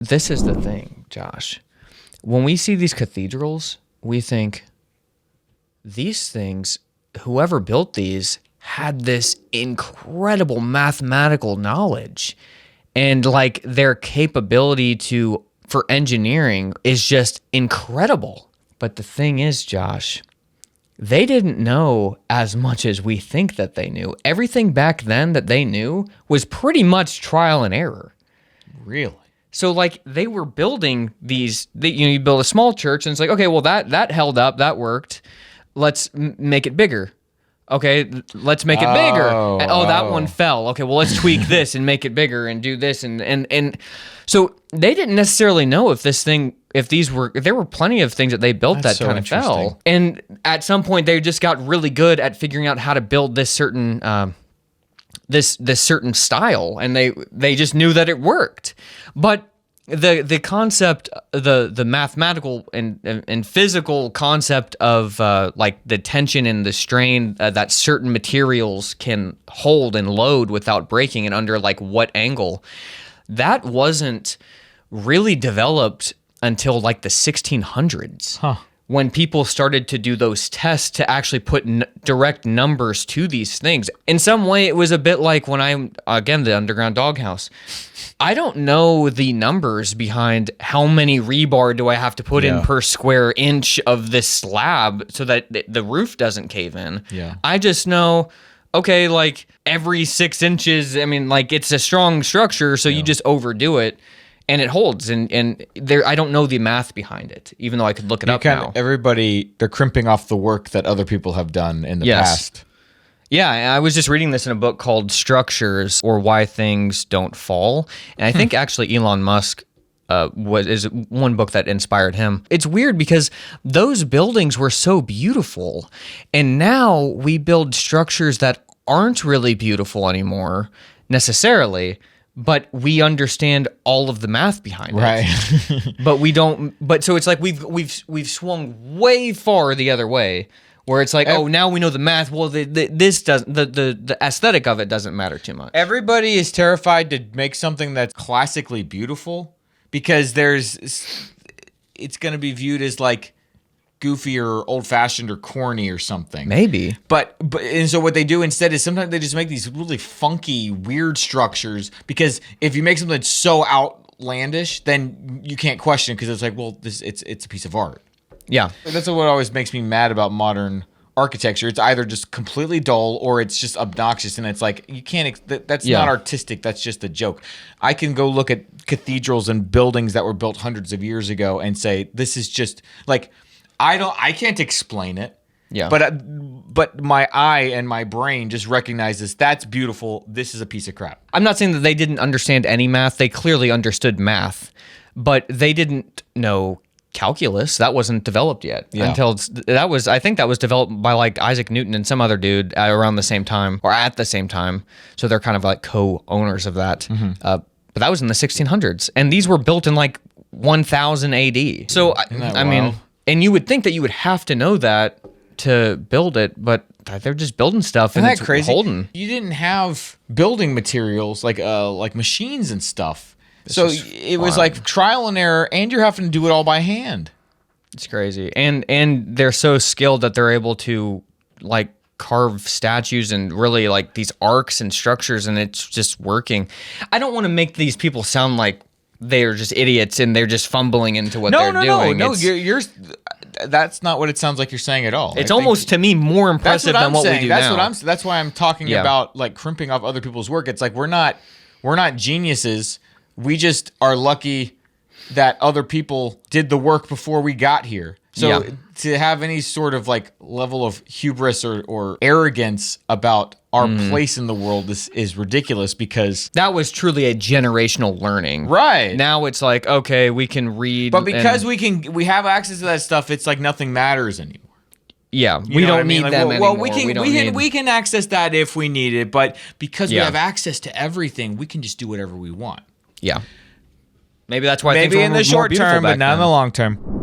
this is the thing, Josh. When we see these cathedrals, we think these things, whoever built these had this incredible mathematical knowledge, and like their capability for engineering is just incredible. But the thing is, Josh, they didn't know as much as we think that they knew. Everything back then that they knew was pretty much trial and error. Really? So like they were building these, you build a small church and it's like, okay, well that held up, that worked. Let's make it bigger. Okay, let's make it bigger. Oh, that one fell. Okay, well let's tweak this and make it bigger and do this and so they didn't necessarily know if there were plenty of things that they built that kind of fell. And at some point they just got really good at figuring out how to build this certain this certain style, and they just knew that it worked. But the concept, the mathematical and physical concept of like the tension and the strain that certain materials can hold and load without breaking, and under like what angle, that wasn't really developed until like the 1600s. When people started to do those tests to actually put direct numbers to these things. In some way, it was a bit like when the underground doghouse. I don't know the numbers behind how many rebar do I have to put in per square inch of this slab so that the roof doesn't cave in. Yeah. I just know, okay, like every 6 inches, I mean, like it's a strong structure, so you just overdo it. And it holds, and there I don't know the math behind it, even though I could look it up now. They're crimping off the work that other people have done in the past. Yeah, I was just reading this in a book called Structures, or Why Things Don't Fall. And I think actually Elon Musk is one book that inspired him. It's weird because those buildings were so beautiful, and now we build structures that aren't really beautiful anymore, necessarily. But we understand all of the math behind it, right? But we don't. But so it's like we've swung way far the other way, where it's like, oh, now we know the math. Well, this doesn't. The aesthetic of it doesn't matter too much. Everybody is terrified to make something that's classically beautiful because it's going to be viewed as like goofy or old-fashioned or corny or something. Maybe. But and so what they do instead is sometimes they just make these really funky, weird structures, because if you make something that's so outlandish, then you can't question it, because it's like, well, it's a piece of art. Yeah. That's what always makes me mad about modern architecture. It's either just completely dull or it's just obnoxious, and it's like, you can't, that's not artistic, that's just a joke. I can go look at cathedrals and buildings that were built hundreds of years ago and say, this is just like, I can't explain it. Yeah. But my eye and my brain just recognizes that's beautiful. This is a piece of crap. I'm not saying that they didn't understand any math. They clearly understood math, but they didn't know calculus. That wasn't developed yet until I think that was developed by like Isaac Newton and some other dude around the same time, or at the same time. So they're kind of like co-owners of that. But that was in the 1600s, and these were built in like 1000 AD. So I mean. And you would think that you would have to know that to build it, but they're just building stuff. Isn't and that crazy? Holding. You didn't have building materials like machines and stuff. So it was like trial and error, and you're having to do it all by hand. It's crazy. And they're so skilled that they're able to like carve statues and really like these arcs and structures, and it's just working. I don't want to make these people sound like they're just idiots and they're just fumbling into what they're doing. No, you're that's not what it sounds like you're saying at all. It's almost to me more impressive than what we do now. That's why I'm talking about like crimping off other people's work. It's like we're not geniuses. We just are lucky that other people did the work before we got here. So to have any sort of like level of hubris or arrogance about our place in the world is ridiculous, because that was truly a generational learning. Right. Now it's like, okay, we can read. But because we have access to that stuff, it's like nothing matters anymore. Yeah, we don't need them anymore. Well, we can access that if we need it, but because we have access to everything, we can just do whatever we want. Yeah. Maybe that's why maybe in the short term, but not in the long term.